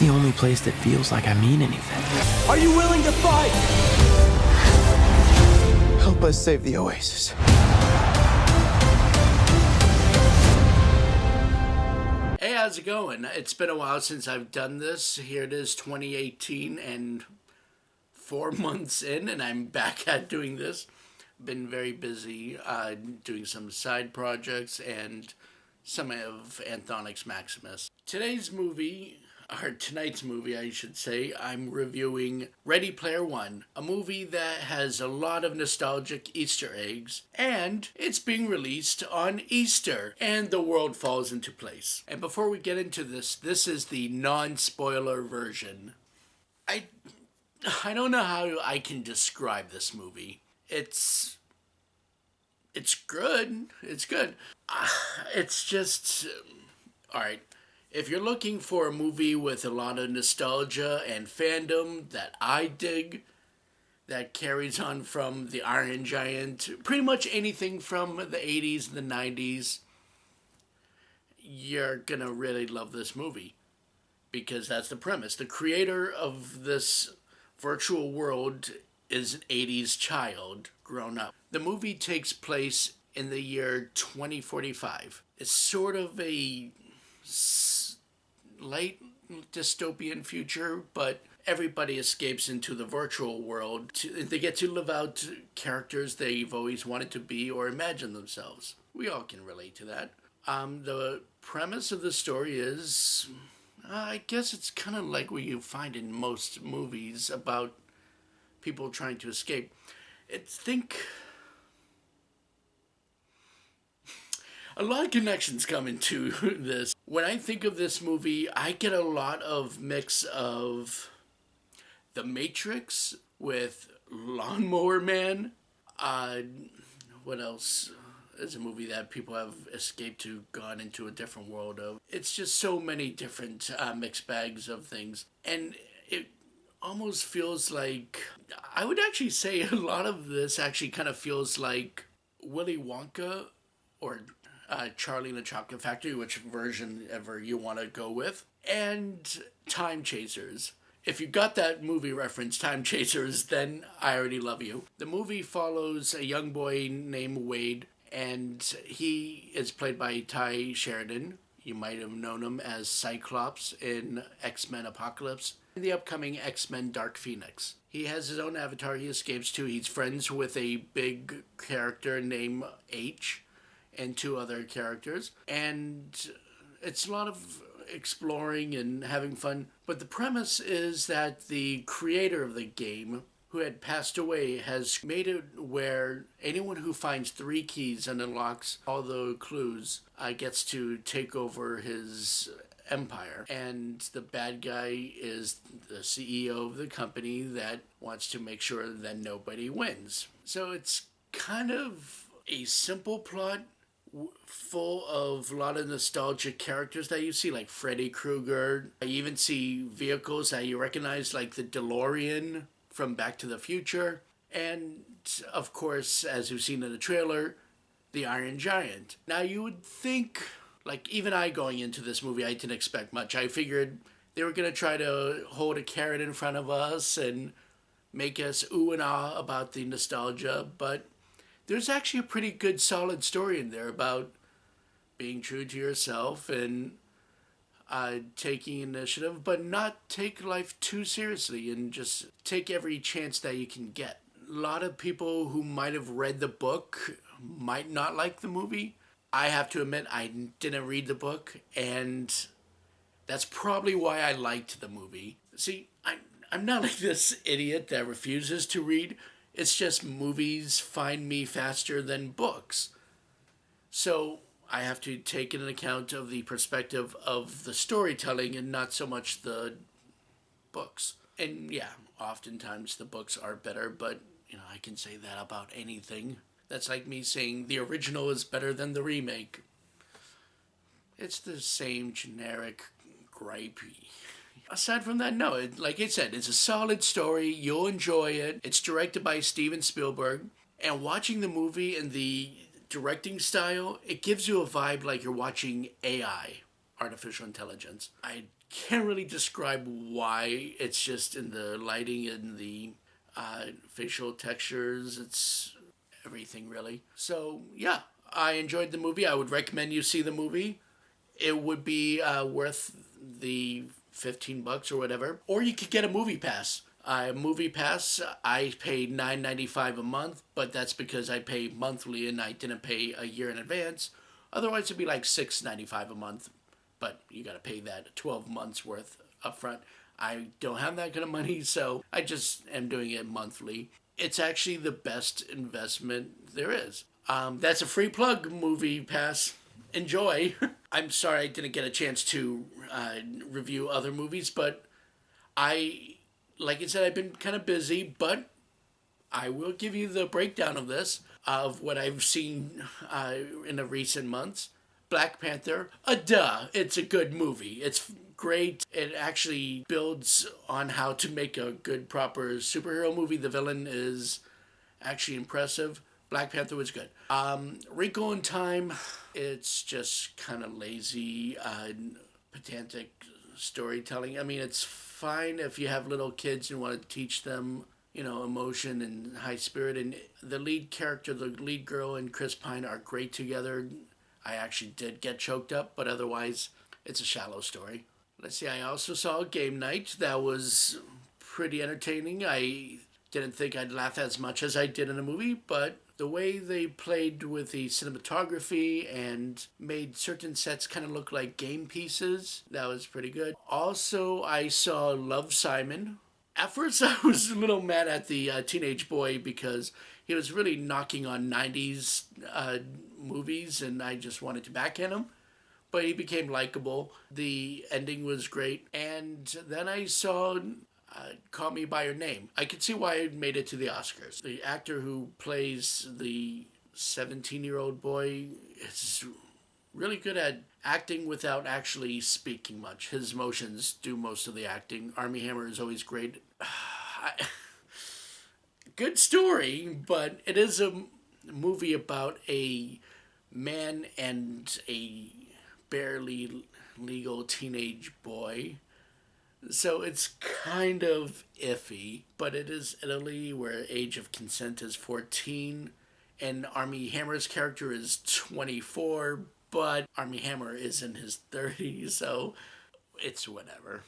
the only place that feels like I mean anything. Are you willing to fight? Help us save the Oasis. Hey, how's it going? It's been a while since I've done this. Here it is, 2018, and 4 months in, and I'm back at doing this. Been very busy doing some side projects and some of Anthonyx Maximus. Tonight's movie, I should say, I'm reviewing Ready Player One, a movie that has a lot of nostalgic Easter eggs, and it's being released on Easter, and the world falls into place. And before we get into this is the non-spoiler version. I don't know how I can describe this movie. It's good. It's good. It's just... Alright. If you're looking for a movie with a lot of nostalgia and fandom that I dig, that carries on from the Iron Giant, pretty much anything from the 80s and the 90s, you're gonna really love this movie. Because that's the premise. The creator of this virtual world is an 80s child grown up. The movie takes place in the year 2045. It's sort of a light dystopian future, but everybody escapes into the virtual world. They get to live out characters they've always wanted to be or imagine themselves. We all can relate to that. The premise of the story is, I guess it's kind of like what you find in most movies about people trying to escape. A lot of connections come into this. When I think of this movie, I get a lot of mix of The Matrix with Lawnmower Man. What else? There's a movie that people have escaped to, gone into a different world of. It's just so many different mixed bags of things. And it almost feels like... I would actually say a lot of this actually kind of feels like Willy Wonka or... Charlie and the Chocolate Factory, which version ever you want to go with, and Time Chasers. If you got that movie reference, Time Chasers, then I already love you. The movie follows a young boy named Wade, and he is played by Ty Sheridan. You might have known him as Cyclops in X-Men Apocalypse, and the upcoming X-Men Dark Phoenix. He has his own avatar he escapes to. He's friends with a big character named H, and 2 other characters, and it's a lot of exploring and having fun. But the premise is that the creator of the game, who had passed away, has made it where anyone who finds 3 keys and unlocks all the clues gets to take over his empire. And the bad guy is the CEO of the company that wants to make sure that nobody wins. So it's kind of a simple plot, full of a lot of nostalgic characters that you see, like Freddy Krueger. You even see vehicles that you recognize, like the DeLorean from Back to the Future. And, of course, as you've seen in the trailer, the Iron Giant. Now, you would think, like, even I going into this movie, I didn't expect much. I figured they were going to try to hold a carrot in front of us and make us ooh and ah about the nostalgia, but there's actually a pretty good solid story in there about being true to yourself and taking initiative, but not take life too seriously and just take every chance that you can get. A lot of people who might have read the book might not like the movie. I have to admit, I didn't read the book, and that's probably why I liked the movie. See, I'm not like this idiot that refuses to read. It's just movies find me faster than books. So I have to take into account of the perspective of the storytelling and not so much the books. And yeah, oftentimes the books are better, but I can say that about anything. That's like me saying the original is better than the remake. It's the same generic gripe. Aside from that, no, like I said, it's a solid story. You'll enjoy it. It's directed by Steven Spielberg. And watching the movie and the directing style, it gives you a vibe like you're watching AI, artificial intelligence. I Can't really describe why. It's just in the lighting and the facial textures. It's everything, really. So, yeah, I enjoyed the movie. I would recommend you see the movie. It would be worth the $15 or whatever. Or you could get a movie pass. Movie pass, I paid $9.95 a month, but that's because I pay monthly and I didn't pay a year in advance. Otherwise, it'd be like $6.95 a month, but you gotta pay that 12 months worth upfront. I don't have that kind of money, so I just am doing it monthly. It's actually the best investment there is. That's a free plug, Movie Pass. Enjoy. I'm sorry I didn't get a chance to review other movies, but like I said, I've been kind of busy, but I will give you the breakdown of this, of what I've seen in the recent months. Black Panther, it's a good movie. It's great. It actually builds on how to make a good, proper superhero movie. The villain is actually impressive. Black Panther was good. Wrinkle in Time, it's just kind of lazy, pedantic storytelling. I mean, it's fine if you have little kids and want to teach them, emotion and high spirit. And the lead character, the lead girl, and Chris Pine are great together. I actually did get choked up, but otherwise, it's a shallow story. Let's see, I also saw Game Night. That was pretty entertaining. I didn't think I'd laugh as much as I did in the movie, but the way they played with the cinematography and made certain sets kind of look like game pieces, that was pretty good. Also, I saw Love, Simon. At first, I was a little mad at the teenage boy because he was really knocking on 90s movies, and I just wanted to backhand him. But he became likable. The ending was great. And then I saw Call Me By Your Name. I could see why it made it to the Oscars. The actor who plays the 17-year-old boy is really good at acting without actually speaking much. His emotions do most of the acting. Armie Hammer is always great. Good story, but it is a movie about a man and a barely legal teenage boy. So it's kind of iffy, but it is Italy where age of consent is 14, and Armie Hammer's character is 24, but Armie Hammer is in his 30s, so it's whatever.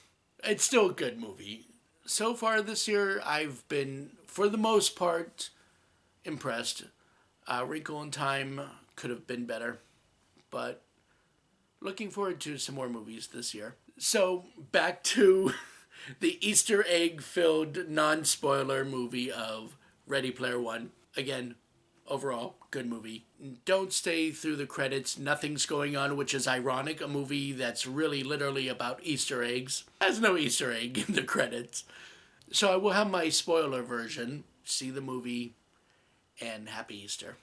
It's still a good movie. So far this year, I've been, for the most part, impressed. Wrinkle in Time could have been better, but looking forward to some more movies this year. So, back to the Easter egg-filled, non-spoiler movie of Ready Player One. Again, overall, good movie. Don't stay through the credits. Nothing's going on, which is ironic. A movie that's really literally about Easter eggs has no Easter egg in the credits. So I will have my spoiler version. See the movie, and happy Easter.